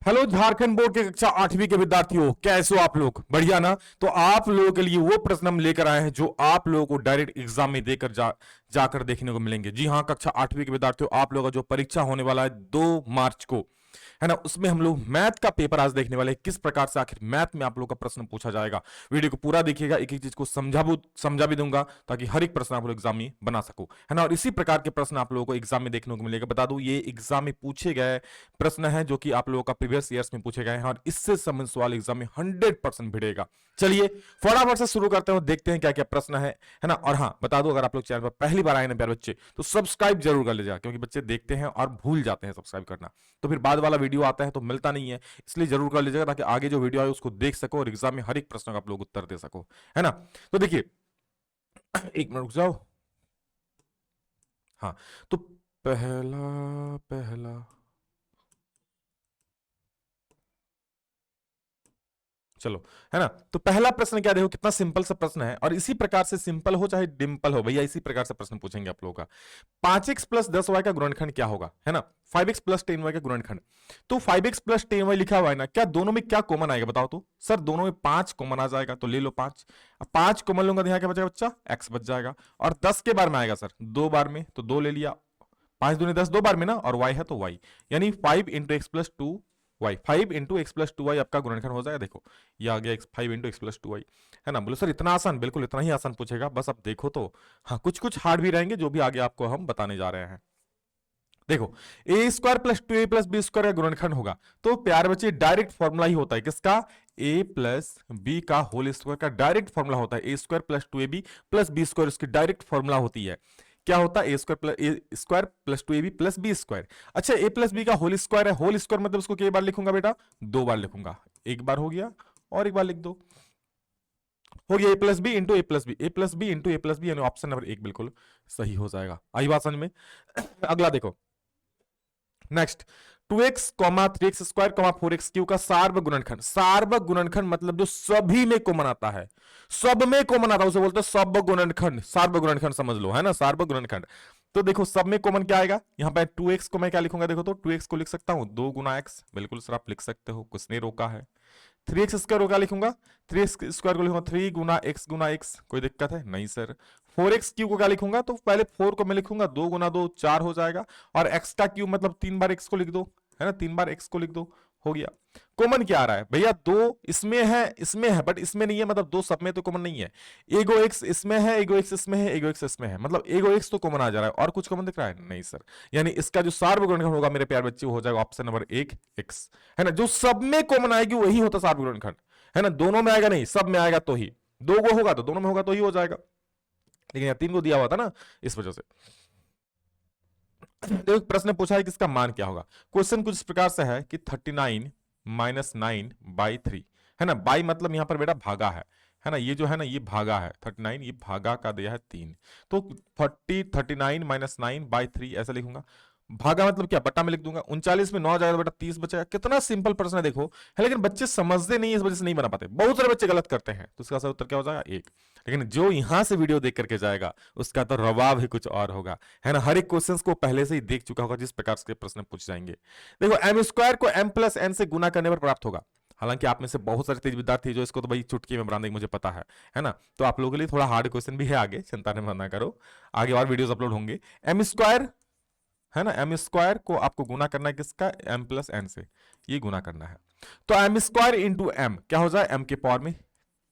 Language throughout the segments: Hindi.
हेलो झारखंड बोर्ड के कक्षा 8वीं के विद्यार्थियों, कैसे हो आप लोग? बढ़िया ना? तो आप लोगों के लिए वो प्रश्न हम लेकर आए हैं जो आप लोगों को डायरेक्ट एग्जाम में देकर जाकर देखने को मिलेंगे। जी हाँ, कक्षा 8वीं के विद्यार्थियों, आप लोगों का जो परीक्षा होने वाला है 2 मार्च को, है ना, उसमें हम लोग मैथ का पेपर आज देखने वाले हैं। किस प्रकार से आखिर मैथ में आप लोग का प्रश्न पूछा जाएगा। वीडियो को पूरा देखिएगा, एक एक चीज को समझा भी दूंगा ताकि हर एक प्रश्न आप लोग एग्जाम में बना सको, है ना। और इसी प्रकार के प्रश्न आप लोगों को एग्जाम में देखने को मिलेगा। बता दूं, ये एग्जाम में पूछे गए प्रश्न है जो कि आप लोगों का प्रीवियस ईयर्स में पूछे गए हैं और इससे संबंधित सवाल एग्जाम में 100% भिड़ेगा। चलिए फटाफट से शुरू करते हैं, देखते हैं क्या क्या प्रश्न है ना। और हाँ, बता दो, अगर आप लोग चैनल पर पहली बार आए ना प्यारे बच्चे, तो सब्सक्राइब जरूर कर लीजिएगा, क्योंकि बच्चे देखते हैं और भूल जाते हैं सब्सक्राइब करना, तो फिर बाद वाला वीडियो आता है तो मिलता नहीं है। इसलिए जरूर कर लीजिएगा ताकि आगे जो वीडियो आए उसको देख सको और एग्जाम में हर एक प्रश्न का आप लोग उत्तर दे सको, है ना। तो देखिए, एक मिनट रुक जाओ। हाँ, तो पहला पहला चलो, है ना। तो पहला प्रश्न क्या, देखो कितना सिंपल सा प्रश्न है, और इसी प्रकार से सिंपल हो चाहे डिंपल हो, भैया इसी प्रकार से प्रश्न पूछेंगे आप लोगों का। 5x+10y का गुणनखंड क्या होगा, है ना। 5x+10y का गुणनखंड, तो 5x+10y लिखा हुआ है ना, क्या दोनों में क्या कॉमन आएगा बताओ तो। सर दोनों में 5 कॉमन आ जाएगा, तो ले लो 5। अब 5 कॉमन लूंगा तो यहां क्या बचेगा बच्चा, x बच जाएगा। और 10 के बार में आएगा सर 2 बार में, तो 2 ले लिया। 5 दूनी 10 2 बार में ना, और y है तो y, यानी 5 × x+2y, 5 × x+2y आपका गुणनखंड हो जाएगा। देखो ये आ गया 5 × x+2y, है ना। बोलो सर इतना आसान, बिल्कुल इतना ही आसान पूछेगा, बस अब देखो तो। हाँ, कुछ कुछ हार्ड भी रहेंगे जो भी आगे आपको हम बताने जा रहे हैं। देखो, a² + 2a + b² का गुणनखंड होगा, तो प्यारे बच्चे डायरेक्ट फॉर्मूला ही होता है किसका, a+b का होल स्क्वायर का डायरेक्ट फॉर्मूला होता है। a² + 2ab + b² इसकी डायरेक्ट फॉर्मूला होती है। क्या होता है, a² + 2ab + b²। अच्छा, a+b का होल स्क्वायर है, होल स्क्वायर मतलब उसको कई बार लिखूंगा बेटा, 2 बार लिखूंगा। एक बार हो गया और एक बार लिख दो, हो गया a+b × a+b यानी ऑप्शन नंबर 1 बिल्कुल सही हो जाएगा। आई बात समझ में? अगला देखो, नेक्स्ट, 2x, 3x², 4x³ का सार्वक गुणनखंड। सार्वक गुणनखंड मतलब जो सभी में कॉमन आता है, सब में कॉमन आता है उसे बोलते हैं सार्वक गुणनखंड। सार्वक गुणनखंड समझ लो, है ना, सार्वक गुणनखंड। तो देखो सब में कॉमन क्या आएगा, यहां पे 2x को मैं क्या लिखूंगा, देखो तो 2x को लिख सकता हूं 2 × x, बिल्कुल सर आप लिख सकते हो, कुछ नहीं रोका है। 3x² क्या लिखूंगा, 3x² को लिखूंगा 3 × x, कोई दिक्कत है नहीं सर। 4x³ को क्या लिखूंगा, तो पहले 4 को मैं लिखूंगा 2 × 2 4 हो जाएगा, और x का क्यूब मतलब 3 बार x को लिख दो, है ना, 3 बार x को लिख दो, हो गया। कॉमन क्या आ रहा है भैया, 2 इसमें है बट इसमें नहीं है, मतलब 2 सब में तो कॉमन नहीं है। एगो x इसमें है, एगो x इसमें है, एगो x इसमें है, मतलब एगो x तो कॉमन आ जा रहा है, और कुछ कॉमन दिख रहा है नहीं सर। यानी इसका जो सार्वगुणनखंड होगा मेरे प्यार बच्चे, वो हो जाएगा ऑप्शन नंबर 1 x, है ना। जो सब में कॉमन आएगी वही होता सार्वगुणनखंड, है ना। दोनों में आएगा नहीं, सब में आएगा तो ही, 2 को होगा तो दोनों में होगा तो ही हो जाएगा, लेकिन यहाँ 3 को दिया हुआ था ना, इस वजह से। देखो प्रश्न पूछा है कि इसका मान क्या होगा। क्वेश्चन कुछ इस प्रकार से है कि 39 - 9/3, है ना। बाई मतलब यहां पर बेटा भागा है ना, ये जो है ना ये भागा है 39, ये भागा का दिया है 3, तो 39 - 9/3 ऐसा लिखूंगा। भागा मतलब क्या, बट्टा में लिख दूंगा। 39 में 9 जाएगा बेटा 30 बचेगा। कितना सिंपल प्रश्न है देखो, है, लेकिन बच्चे समझते नहीं है, इस वजह से नहीं बना पाते, बहुत सारे बच्चे गलत करते हैं, तो इसका सही उत्तर क्या हो जाएगा 1। लेकिन जो यहां से वीडियो देख करके जाएगा उसका तो रवाब ही कुछ और होगा, है ना। हर एक क्वेश्चन को पहले से ही देख चुका होगा जिस प्रकार के प्रश्न पूछ जाएंगे। देखो m² को m+n से गुना करने पर प्राप्त होगा। हालांकि आप में से बहुत सारे तेज विद्यार्थी जो इसको तो भाई चुटकी में बना देंगे, मुझे पता है ना। तो आप लोगों के लिए थोड़ा हार्ड क्वेश्चन भी है आगे, चिंता ना करो, आगे और वीडियोस अपलोड होंगे। m², है ना, m² को आपको गुना करना है किसका, m+n से, ये गुना करना है। तो m² इंटू m क्या हो जाए, m के पावर में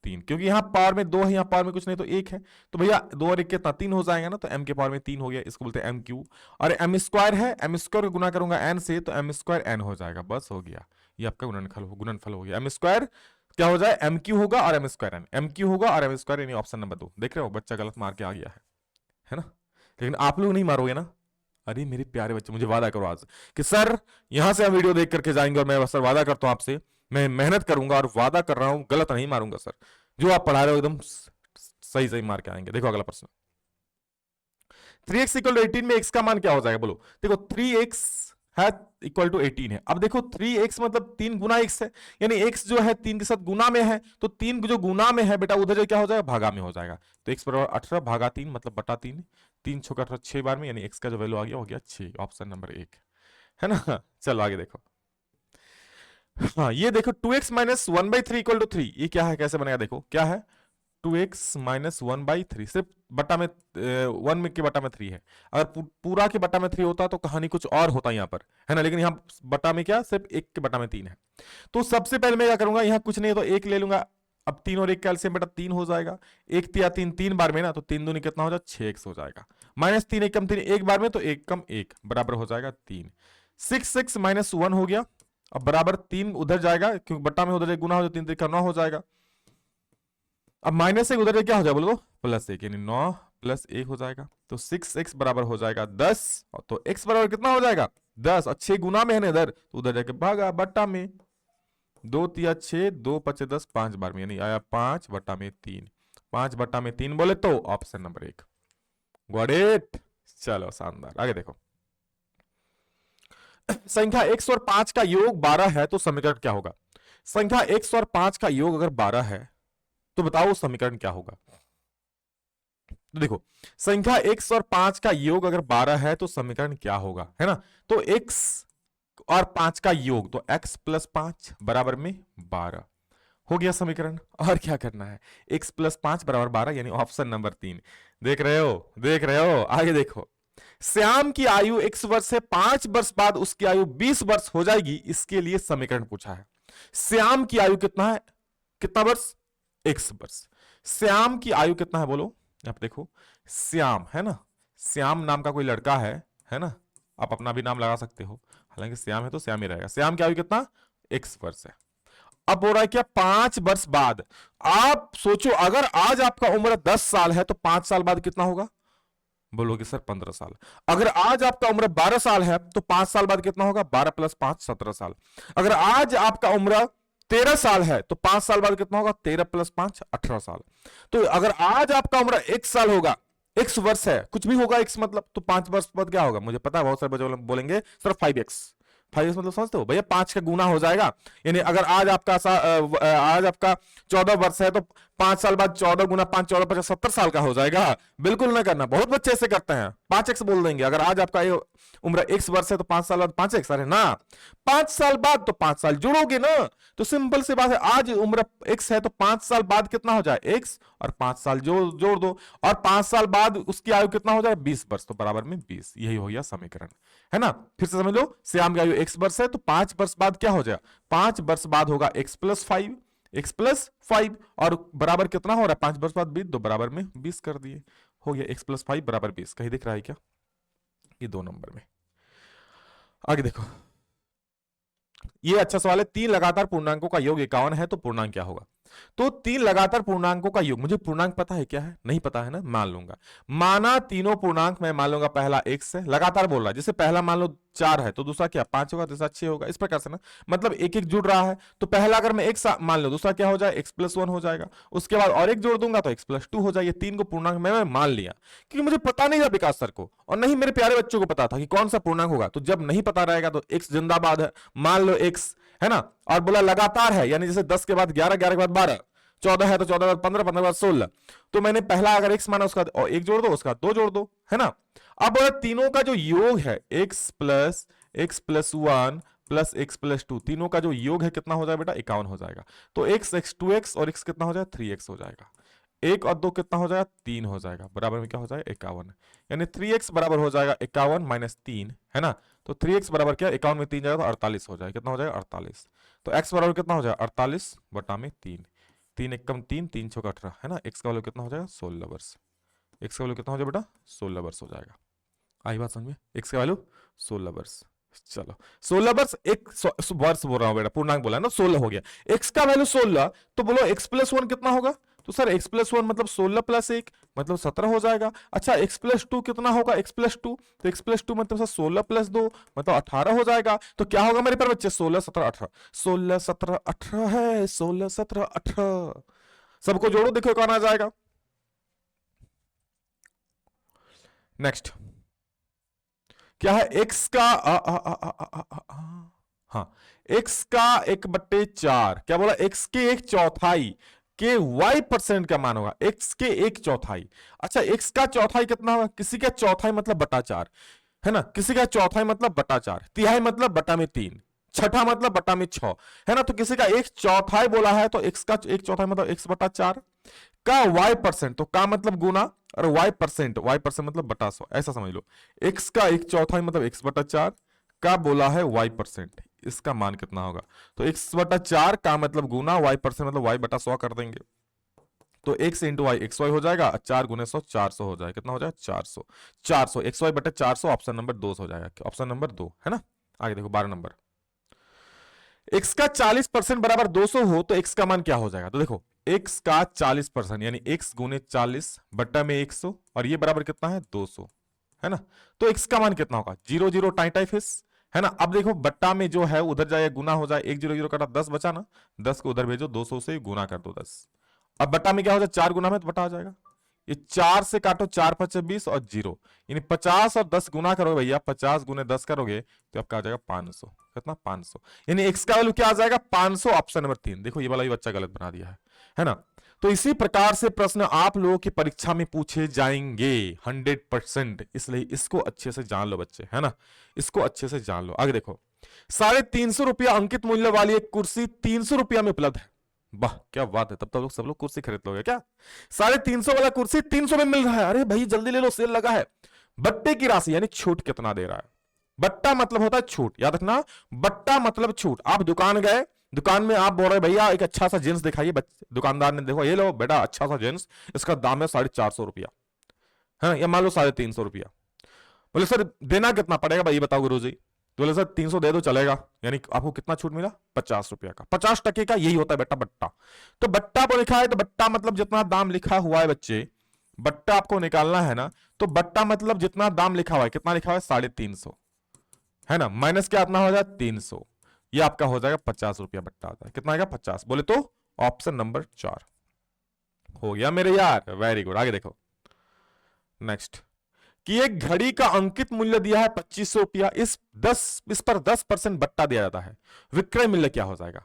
3, क्योंकि यहां पावर में 2 है, यहां पावर में कुछ नहीं तो 1 है, तो भैया 2 और 1 कितना 3 हो जाएगा ना, तो m के पावर में 3 हो गया, इसको बोलते हैं m³। और m² है, m² को गुना करूंगा n से, तो m² n हो जाएगा, बस हो गया, ये आपका गुणनफल हो गया। m² क्या हो जाए, m³ होगा और m² n, m³ होगा और m², यानी ऑप्शन नंबर 2। देख रहे हो बच्चा गलत मार के आ गया है ना। लेकिन आप लोग नहीं मारोगे ना। अरे मेरे प्यारे बच्चे, मुझे वादा करो आज कि सर यहां से हम वीडियो देख करके जाएंगे, और मैं सर वादा करता हूं आपसे, मैं मेहनत करूंगा और वादा कर रहा हूं गलत नहीं मारूंगा सर। जो आप पढ़ा रहे हो एकदम सही सही मार के आएंगे। देखो अगला प्रश्न, 3x = 18 में x का मान क्या हो जाएगा बोलो। देखो 3x है इक्वल टू 18 है। अब देखो 3x मतलब 3 गुना x है, यानी x जो है 3 के साथ गुना में है, तो 3 जो गुना में है बेटा उधर जो क्या हो जाएगा, भागा में हो जाएगा। तो x बराबर 18 भागा 3 मतलब बटा 3, 3 × 18 6 बार में, यानी x का जो वैल्यू आ गया हो गया 6, ऑप्शन नंबर 1, है ना। चलो आगे देखो, हाँ ये देखो 2x माइनस 1/3 इक्वल टू 3, ये क्या है, कैसे बनेगा, देखो क्या है, 2x माइनस 1/3, सिर्फ बटा में 1 में के बटा में 3 है। अगर पूरा के बटा में 3 होता तो कहानी कुछ और होता यहाँ पर, है ना, लेकिन यहाँ बटा में क्या, सिर्फ 1 के बटा में 3 है। तो सबसे पहले मैं क्या करूंगा, यहाँ कुछ नहीं है तो 1 ले लूंगा। अब 3 और 1 का एलसीएम बेटा 3 हो जाएगा, 1 तिया 3, 3 बार में ना, तो 3 दूनी कितना हो जाएगा, 6x हो जाएगा। माइनस 3 1 कम 3 एक बार में, तो 1 कम 1 बराबर हो जाएगा 3। 6x माइनस 1 हो गया, अब बराबर 3 उधर जाएगा क्योंकि बटा में उधर गुना हो जाए, 3 3 का 9 हो जाएगा। अब माइनस 1 उधर क्या हो जाएगा बोलो, प्लस 1, यानी 9 प्लस 1 हो जाएगा। तो 6x बराबर हो जाएगा 10, और तो x बराबर कितना हो जाएगा 10, और 6 गुना में है ना इधर, तो उधर जाके भागा बट्टा में, 2 तिया 6, 2 पचे 10, 5 बार में, यानी आया 5 बट्टा में 3। 5 बट्टा में 3 बोले तो ऑप्शन नंबर 1। Got it. चलो शानदार, आगे देखो। संख्या x और 5 का योग 12 है तो समीकरण क्या होगा। संख्या x और 5 का योग अगर 12 है तो बताओ समीकरण क्या होगा। तो देखो संख्या x और 5 का योग अगर 12 है तो समीकरण क्या होगा, है ना। तो x और 5 का योग, तो x प्लस 5 बराबर में 12 हो गया समीकरण। और क्या करना है, x प्लस 5 बराबर 12, यानी ऑप्शन नंबर 3। देख रहे हो, देख रहे हो, आगे देखो। श्याम की आयु x वर्ष है, 5 वर्ष बाद उसकी आयु 20 वर्ष हो जाएगी, इसके लिए समीकरण पूछा है। श्याम की आयु कितना है, कितना वर्ष, x वर्ष। श्याम की आयु कितना है बोलो, आप देखो श्याम है ना, श्याम नाम का कोई लड़का है ना, आप अपना भी नाम लगा सकते हो, हालांकि श्याम है तो श्याम ही रहेगा। श्याम की आयु कितना, x वर्ष है। अब हो रहा है क्या, 5 वर्ष बाद। आप सोचो अगर आज आपका उम्र 10 साल है तो 5 साल बाद कितना होगा, बोलोगे सर 15 साल। अगर आज आपका उम्र 12 साल है तो 5 साल बाद कितना होगा, 12 प्लस 5 17 साल। अगर आज आपका उम्र 13 साल है तो 5 साल बाद कितना होगा, 13 प्लस 5 18 साल। तो अगर आज आपका उम्र 1 साल होगा, x वर्ष है, कुछ भी होगा x मतलब, तो 5 वर्ष बाद क्या होगा, मुझे पता है बहुत सारे बच्चे बोलेंगे सर 5x। 5x मतलब समझते हो भैया, 5 का गुना हो जाएगा। यानी अगर आज आपका आज आपका 14 वर्ष है तो 5 साल बाद 14 गुना 5 14 50 70 साल का हो जाएगा। बिल्कुल ना करना, बहुत बच्चे ऐसे करते हैं, 5x बोल देंगे। अगर आज आपका ये उम्र x वर्ष है तो 5 साल बाद 5x, अरे ना, 5 साल बाद तो 5 साल जोड़ोगे ना, तो सिंपल सी बात है, आज उम्र x है तो 5 साल बाद कितना हो जाए x, और 5 साल जोड़ दो, और 5 साल बाद उसकी आयु कितना हो जाए 20 वर्ष, तो बराबर में 20। यही हो गया समीकरण, है ना। फिर से समझ लो, श्याम की आयु x वर्ष है तो 5 वर्ष बाद क्या हो जाए, 5 वर्ष बाद होगा x प्लस 5, x प्लस 5, और बराबर कितना हो रहा है 5 वर्ष बाद 20, तो बराबर में 20 कर दिए, हो गया x प्लस 5 बराबर 20। कहीं दिख रहा है क्या, ये 2 नंबर में। आगे देखो, ये अच्छा सवाल है, 3 लगातार पूर्णांकों का योग 51 है तो पूर्णांक क्या होगा। तो 3 लगातार पूर्णांकों का योग, मुझे पूर्णांक पता है क्या है, नहीं पता है ना, मान लूंगा। माना तीनों पूर्णांक मैं मान लूंगा, पहला x है, लगातार बोल रहा है, जैसे पहला मान लो 4 है तो दूसरा क्या 5 होगा, दूसरा 6 होगा, इस प्रकार से ना, मतलब एक एक जुड़ रहा है। तो पहला अगर मैं x मान लो, दूसरा क्या हो जाए x प्लस 1 हो जाएगा, उसके बाद और एक जोड़ दूंगा तो x प्लस 2 हो जाएगा। 3 को पूर्णांक मैं मान लिया, क्योंकि मुझे पता नहीं था विकास सर को, और नहीं मेरे प्यारे बच्चों को पता था कि कौन सा पूर्णांक होगा। तो जब नहीं पता रहेगा तो x जिंदाबाद है, मान लो x, है ना। और बोला लगातार है, यानी जैसे 10 के बाद 11, 11 के बाद 12, 14 है तो 14 बाद 15, 15 बाद 16। तो मैंने पहला अगर x माना, उसका और एक जोड़ दो, उसका 2 जोड़ दो, है ना। अब तीनों का जो योग है x plus 1 plus x plus 2, तीनों का जो योग है कितना हो जाएगा बेटा, 51 हो जाएगा। तो x 2x और x कितना हो जाएगा 3x हो जाएगा। 1 और 2 कितना हो जाएगा 3 हो जाएगा, बराबर में क्या हो जाएगा 51, यानी 3x बराबर हो जाएगा 51 माइनस 3, है ना। तो 3x बराबर क्या, 51 में 3 जाएगा तो 48 हो जाएगा, कितना हो जाएगा 48। तो x बराबर कितना हो जाएगा 48 बटा में 3, 3 एकम 3, 3 छक्का 18, है ना। x का वैल्यू कितना हो जाएगा 16 वर्ष, x का वैल्यू कितना हो जाएगा बेटा 16 वर्ष हो जाएगा। आई बात समझ में, x का वैल्यू 16 वर्ष। चलो 16 वर्ष, एक वर्ष बोल रहा हूं बेटा, पूर्णांक बोला ना, 16 हो गया, x का वैल्यू 16, तो बोलो x प्लस 1 कितना होगा। तो सर x प्लस 1 मतलब 16 प्लस 1 मतलब 17 हो जाएगा। अच्छा x प्लस 2 कितना होगा, x प्लस 2, तो x प्लस 2 मतलब 16 प्लस 2 मतलब 18 हो जाएगा। तो क्या होगा मेरे पर बच्चे, 16 17 18, 16 17 18 है, 16 17 18, सबको जोड़ो देखो कौन आ जाएगा। नेक्स्ट क्या है, x का हाँ, x का 1/4, क्या बोला, x के 1/4 के y% का मान होगा, x के 1/4। अच्छा x का चौथाई कितना होगा, किसी का चौथाई मतलब बटा 4, है ना, किसी का चौथाई मतलब बटा 4, तिहाई मतलब बटा में 3, छठा मतलब बटा में 6, है ना। तो किसी का 1/4 बोला है तो x का 1/4 मतलब x/4 का y%, तो का मतलब गुना और y% मतलब बटा 100, ऐसा समझ लो। x का 1/4 मतलब x/4 का बोला है y%, इसका मान कितना होगा? तो x/4 का मतलब गुना, y% मतलब y/100 कर देंगे, तो x into y x y हो जाएगा, 4 गुने 100 400 हो जाएगा। कितना हो जाएगा? 400। 400 एक्स वाई बटे 400, ऑप्शन नंबर 2 हो जाएगा, ऑप्शन नंबर 2, है ना। आगे देखो 12 नंबर, x का 40% बराबर 200 हो तो x का मान क्या हो जाएगा? तो देखो x का 40% यानी x गुने 40 बट्टा में 100, और ये बराबर कितना है? 200, है ना। तो x का मान कितना होगा? 0 0 टाई टाई फिस, है ना। अब देखो बट्टा में जो है उधर जाए गुना हो जाए, 1 0 0 कटा 10 बचा ना, 10 को उधर भेजो, 200 से गुना कर दो 10। अब बट्टा में क्या हो जाए? 4 गुना में तो बटा आ जाएगा, ये 4 से काटो, 4 5 20 और 0, यानी 50 और 10 गुना करोगे भैया, 50 गुने 10 करोगे तो आपका आ जाएगा 500। कितना? 500, यानी x का वैल्यू क्या आ जाएगा? 500, ऑप्शन नंबर 3। देखो ये वाला भी बच्चा गलत बना दिया है ना। तो इसी प्रकार से प्रश्न आप लोगों की परीक्षा में पूछे जाएंगे 100%, इसलिए इसको अच्छे से जान लो बच्चे, है ना, इसको अच्छे से जान लो। आगे देखो, 350 रुपया अंकित मूल्य वाली एक कुर्सी 300 रुपया में उपलब्ध है। वाह क्या बात है, तब तो लोग सब लोग कुर्सी खरीद लोगे क्या? 350 वाला कुर्सी 300 में मिल रहा है, अरे भाई जल्दी ले लो, सेल लगा है। बट्टे की राशि यानी छूट कितना दे रहा है? बट्टा मतलब होता है छूट, याद रखना, बट्टा मतलब छूट। आप दुकान गए, दुकान में आप बोल रहे भैया एक अच्छा सा जींस दिखाइए, दुकानदार ने देखो ये लो बेटा अच्छा सा जींस, इसका दाम है 450 रुपया, है ना, या मान लो 350 रुपया। बोले सर देना कितना पड़ेगा भाई बताओ गुरुजी? तो बोले सर 300 दे दो चलेगा, यानी आपको कितना छूट मिला? 50 रुपया का, 50% का, यही होता है बेटा बट्टा। तो बट्टा पर लिखा है तो बट्टा मतलब जितना दाम लिखा हुआ है बच्चे, बट्टा आपको निकालना है ना, तो बट्टा मतलब जितना दाम लिखा हुआ है, कितना लिखा हुआ है? 350, है ना, माइनस क्या इतना हो जाए? 300, ये आपका हो जाएगा 50 रुपया बट्टा आता है। कितना आएगा? 50। बोले तो ऑप्शन नंबर 4 हो गया मेरे यार, वेरी गुड। आगे देखो नेक्स्ट, कि एक घड़ी का अंकित मूल्य दिया है 2500 रुपया, इस पर 10% बट्टा दिया जाता है, विक्रय मूल्य क्या हो जाएगा?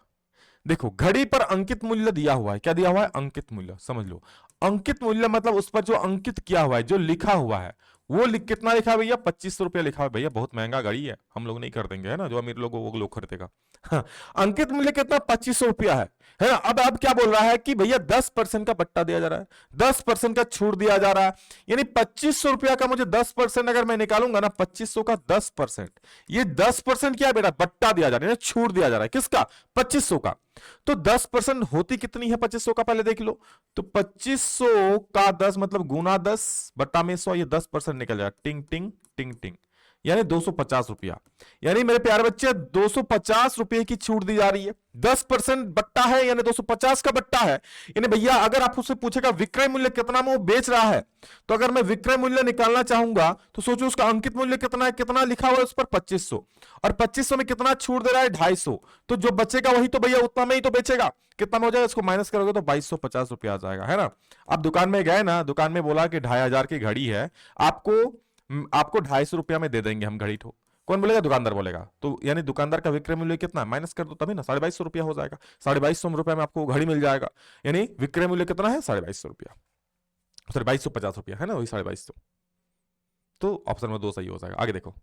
देखो घड़ी पर अंकित मूल्य दिया हुआ है, क्या दिया हुआ है? अंकित मूल्य, समझ लो। अंकित मूल्य मतलब उस पर जो अंकित किया हुआ है, जो लिखा हुआ है, वो कितना लिखा है भैया? 2500 रुपया लिखा है भैया, बहुत महंगा घड़ी है, हम लोग नहीं कर देंगे, है ना, जो अमीर लोग वो लोग खरीदेगा। हाँ, अंकित मूल्य कितना? 2500 रुपया है ना। अब क्या बोल रहा है कि भैया 10% का बट्टा दिया जा रहा है, 10% का छूट दिया जा रहा है, यानी 2500 रुपया का मुझे 10% अगर मैं निकालूंगा ना, 2500 का 10%, ये 10% क्या है बेटा? बट्टा दिया जा रहा है, छूट दिया जा रहा है, किसका? 2500 का। तो 10% होती कितनी है 2500 का? पहले देख लो, तो 2500 का 10 मतलब गुना 10 बट्टा में 100, ये 10% निकल जाएगा, टिंग टिंग टिंग टिंग, यानी 250 रुपया। यानी मेरे प्यारे बच्चे 250 रुपए की छूट दी जा रही है, 10% बट्टा है यानी 250 का बट्टा है। यानी भैया अगर आप उससे पूछेगा विक्रय मूल्य कितना में वो बेच रहा है, तो अगर मैं विक्रय मूल्य निकालना चाहूंगा तो सोचो उसका अंकित मूल्य कितना है, कितना लिखा हुआ है उस पर? 2500, और 2500 में कितना छूट दे रहा है? 250, तो जो बचेगा वही तो भैया उतना में ही तो बेचेगा। कितना में हो जाएगा? इसको माइनस करोगे तो 2250 रुपया आ जाएगा, है ना। अब दुकान में गए ना, दुकान में बोला कि 2500 की घड़ी है, आपको 250 रुपया में दे देंगे हम घड़ी। ठो कौन बोलेगा? दुकानदार बोलेगा। तो यानी दुकानदार का विक्रय मूल्य कितना? माइनस कर दो तभी ना, 2250 रुपया हो जाएगा, 2250 रुपया में आपको घड़ी मिल जाएगा। यानी विक्रय मूल्य कितना है? 2250 रुपया, सॉरी 2250 रुपया, है ना, वही 2250। तो ऑप्शन में 2 सही हो जाएगा। आगे देखो,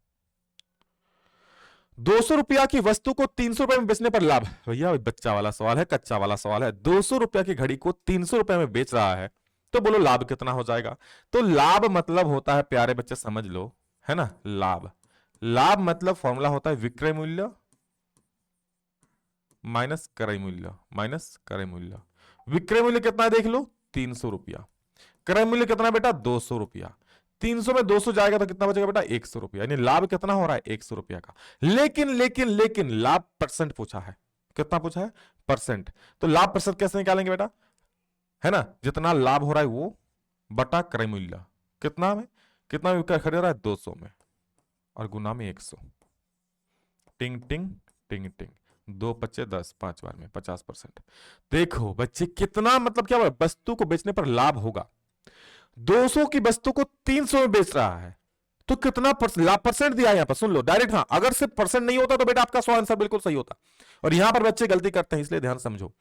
200 रुपया की वस्तु को 300 रुपए में बेचने पर लाभ। भैया बच्चा वाला सवाल है, कच्चा वाला सवाल है। 200 रुपया की घड़ी को 300 रुपए में बेच रहा है, तो बोलो लाभ कितना हो जाएगा? तो लाभ मतलब होता है, प्यारे बच्चे समझ लो, है ना, लाभ मतलब फॉर्मूला होता है विक्रय मूल्य माइनस क्रय मूल्य, विक्रय मूल्य कितना है देख लो? 300 रुपया। क्रय मूल्य कितना बेटा? 200 रुपया। 300 में 200 जाएगा तो कितना बचेगा बेटा? 100 रुपया। यानी लाभ कितना हो रहा है? 100 रुपया का। लेकिन लाभ परसेंट पूछा है। कितना पूछा है? परसेंट। तो लाभ परसेंट कैसे निकालेंगे बेटा? है ना, जितना लाभ हो रहा है वो बटा क्रय मूल्य, कितना में खरीद रहा है? 200 में, और गुना में 100, टिंग टिंग टिंग टिंग, 2 25 10, 5 बार में 50%। देखो बच्चे कितना मतलब क्या हुआ? वस्तु को बेचने पर लाभ होगा। 200 की वस्तु को 300 में बेच रहा है, तो कितना लाभ परसेंट दिया है यहां पर? सुन लो डायरेक्ट। हाँ, अगर सिर्फ परसेंट नहीं होता तो बेटा आपका सवाल आंसर बिल्कुल सही होता। और यहां पर बच्चे गलती करते हैं, इसलिए ध्यान समझो।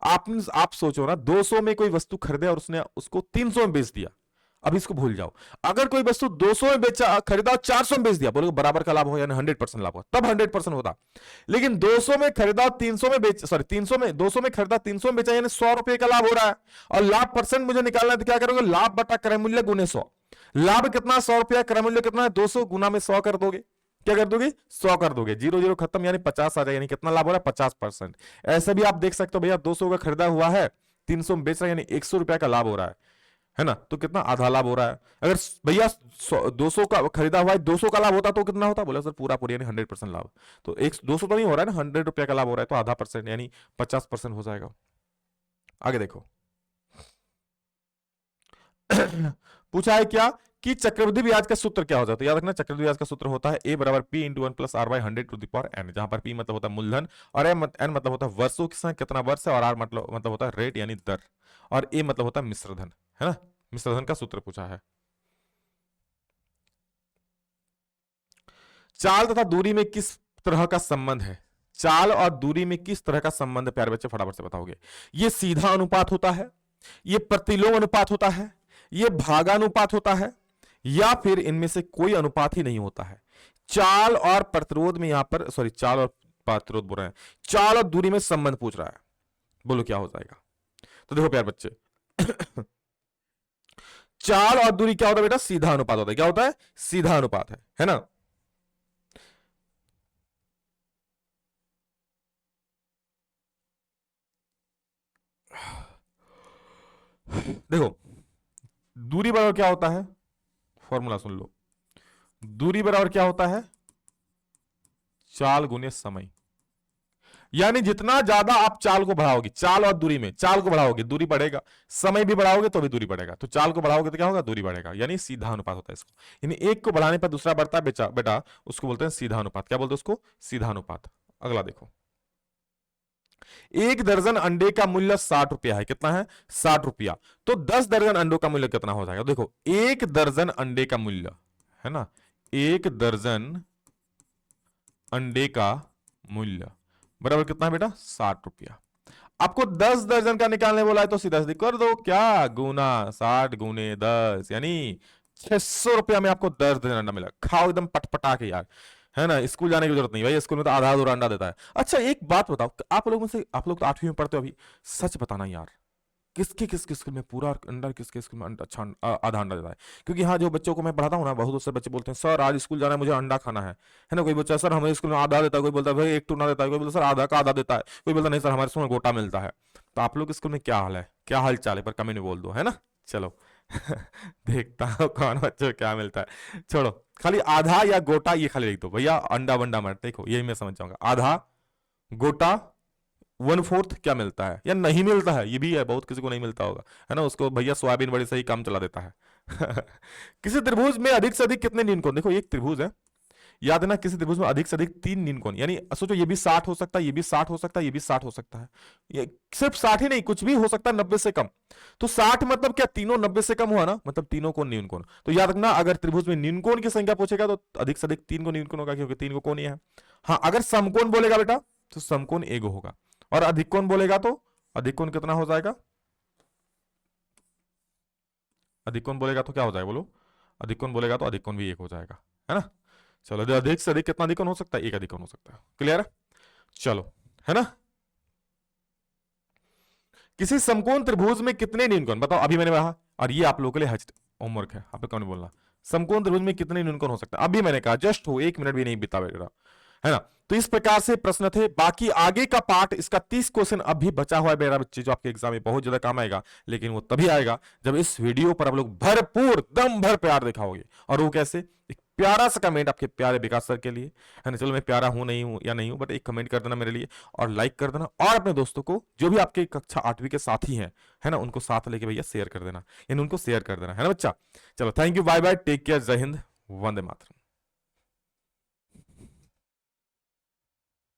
आप सोचो ना, 200 में कोई वस्तु खरीदे और उसने उसको 300 में बेच दिया, अब इसको भूल जाओ। अगर कोई वस्तु 200 में बेचा, खरीदा, 400 में बेच दिया, बोलोगे बराबर का लाभ हो, यानी 100% लाभ हो, तब 100% होता। लेकिन 200 में खरीदा 300 में बेच, सॉरी 300 में 200 में खरीदा 300 में बेचा, यानी 100 रुपए का लाभ हो रहा है। और लाभ परसेंट मुझे निकालना है, तो क्या करोगे, लाभ बटा क्रय मूल्य गुने 100। लाभ कितना, 100 रुपया, क्रय मूल्य कितना है 200, गुना में 100 कर दोगे। क्या कर दोगे, 100 कर दोगे, 0 0 खत्म, यानी 50 आ जाएगा। यानी कितना लाभ हो रहा है, 50%। ऐसे भी आप देख सकते हो भैया, 200 का खरीदा हुआ है, 300 में बेच रहा है, यानी 100 रुपया का लाभ हो रहा है ना। तो कितना, आधा लाभ हो रहा है। अगर भैया 200 का खरीदा हुआ है, 200 का लाभ होता तो कितना होता, बोला सर पूरा पूरी, यानी 100% लाभ। तो 200 तो नहीं हो रहा है ना, 100 रुपया का लाभ हो रहा है, तो आधा परसेंट यानी 50% हो जाएगा। आगे देखो पूछा है क्या कि चक्रवृद्धि ब्याज का सूत्र क्या हो जाता है। याद रखना, चक्रवृद्धि ब्याज का सूत्र होता है a बराबर p into 1 plus r by 100 to the power n, जहां पर p मतलब होता है मूलधन, और n मतलब होता है वर्षों के संग कितना वर्ष है, और r मतलब होता है रेट यानी दर, और a मतलब होता है मिश्रधन, है ना। मिश्रधन का सूत्र पूछा है। चाल तथा दूरी में किस तरह का संबंध है, चाल और दूरी में किस तरह का संबंध है प्यारे बच्चे, फटाफट से बताओगे। ये सीधा अनुपात होता है, ये प्रतिलोम अनुपात होता है, ये भागानुपात होता है, या फिर इनमें से कोई अनुपात ही नहीं होता है। चाल और प्रतिरोध में यहां पर, सॉरी चाल और प्रतिरोध बोल रहे हैं, चाल और दूरी में संबंध पूछ रहा है, बोलो क्या हो जाएगा। तो देखो प्यारे बच्चे चाल और दूरी क्या होता है बेटा, सीधा अनुपात होता है। क्या होता है, सीधा अनुपात है ना। देखो दूरी बराबर क्या होता है, फॉर्मूला सुन लो। दूरी बराबर क्या होता है, चाल गुने समय। यानी जितना ज्यादा आप चाल को बढ़ाओगे, चाल और दूरी में, चाल को बढ़ाओगे दूरी बढ़ेगा, समय भी बढ़ाओगे तो भी दूरी बढ़ेगा। तो चाल को बढ़ाओगे तो क्या होगा, दूरी बढ़ेगा, यानी सीधा अनुपात होता है इसको। यानी एक को बढ़ाने पर दूसरा बढ़ता है बेटा, उसको बोलते हैं सीधा अनुपात। क्या बोलते हैं उसको, सीधा अनुपात। अगला देखो, एक दर्जन अंडे का मूल्य 60 रुपया है। कितना है, 60 रुपया। तो 10 दर्जन अंडों का मूल्य कितना हो जाएगा। देखो एक दर्जन अंडे का मूल्य, है ना, एक दर्जन अंडे का मूल्य बराबर कितना है बेटा, 60 रुपया। आपको 10 दर्जन का निकालने बोला है, तो सीधा सीधा कर दो, क्या गुना 60 गुने 10, यानी 600 रुपया में आपको 10 दर्जन अंडा मिला। खाओ एकदम पटपटा के यार, है ना। स्कूल जाने की जरूरत नहीं भाई, स्कूल में तो आधा अधूरा अंडा देता है। अच्छा एक बात बताओ, आप लोग में से, आप लोग तो 8वीं में पढ़ते हो अभी, सच बताना यार, किसके स्कूल में पूरा अंडा, किसके स्कूल में अच्छा आधा अंडा देता है। क्योंकि हाँ जो बच्चों को मैं पढ़ाता हूँ ना, बहुत से बच्चे बोलते हैं सर आज स्कूल जाना है, मुझे अंडा खाना है ना। कोई बच्चा सर हमारे स्कूल में आधा देता है, कोई बोलता है भाई 1 टूना देता है, कोई बोलता है सर आधा का आधा देता है, कोई बोलता नहीं सर हमारे स्कूल में गोटा मिलता है। तो आप लोग स्कूल में क्या हाल है, क्या हाल चाल है, पर कमेंट में बोल दो, है ना। चलो देखता हूँ कौन बच्चों को क्या मिलता है। छोड़ो, खाली आधा या गोटा ये खाली लिख दो भैया, अंडा वंडा मत देखो, यही मैं समझ जाऊंगा। आधा, गोटा, 1/4 क्या मिलता है या नहीं मिलता है, ये भी है, बहुत किसी को नहीं मिलता होगा, है ना। उसको भैया सोयाबीन बड़ी सही काम चला देता है किसी त्रिभुज में अधिक से अधिक कितने नीन कोण, देखो एक त्रिभुज है, याद है ना, किसी त्रिभुज में अधिक से अधिक 3 नीन कोण, यानी सोचो ये भी 60 हो सकता है, ये भी 60 हो सकता है, ये भी 60 हो सकता है, ये सिर्फ 60 ही नहीं, कुछ भी हो सकता है 90 से कम। तो 60 मतलब क्या, तीनों 90 से कम हुआ ना, मतलब तीनों कोण नीन कोण। तो याद रखना, अगर त्रिभुज में नीन कोण की संख्या पूछेगा तो अधिक से अधिक 3 को नीन कोण होगा, क्योंकि 3 को कोण ही है। हाँ अगर समकोण बोलेगा बेटा, तो समकोण एगो होगा, और अधिक कोण बोलेगा तो अधिक कोण कितना हो जाएगा, अधिक कोण बोलेगा तो क्या हो जाएगा बोलो, अधिक कोण बोलेगा तो अधिक कोण भी 1 हो जाएगा, है ना। चलो अधिक से अधिक कितना अधिक कोण हो सकता है, 1 अधिक कोण हो सकता है। क्लियर है, चलो, है ना। किसी समकोण त्रिभुज में कितने न्यूनकोण बताओ, अभी मैंने कहा, और ये आप लोगों के लिए होमवर्क है, आप कौन बोलना, समकोण त्रिभुज में कितने न्यूनकोण हो सकता है, अभी मैंने कहा, जस्ट हो 1 मिनट भी नहीं बिता बेटा, है ना। तो इस प्रकार से प्रश्न थे, बाकी आगे का पार्ट, इसका 30 क्वेश्चन अभी बचा हुआ है मेरा बच्चे, जो आपके एग्जाम में बहुत ज्यादा काम आएगा, लेकिन वो तभी आएगा जब इस वीडियो पर आप लोग भरपूर दम भर प्यार दिखाओगे। और वो कैसे, एक प्यारा सा कमेंट आपके प्यारे विकास सर के लिए, है ना। चलो मैं प्यारा हूं नहीं हूं या नहीं हूं, बट एक कमेंट कर देना मेरे लिए, और लाइक कर देना, और अपने दोस्तों को, जो भी आपके कक्षा 8वीं के साथी हैं, है ना, उनको साथ लेके भैया शेयर कर देना, यानी उनको शेयर कर देना, है ना बच्चा। चलो thank you, bye bye, take care, जय हिंद, वंदे मातरम।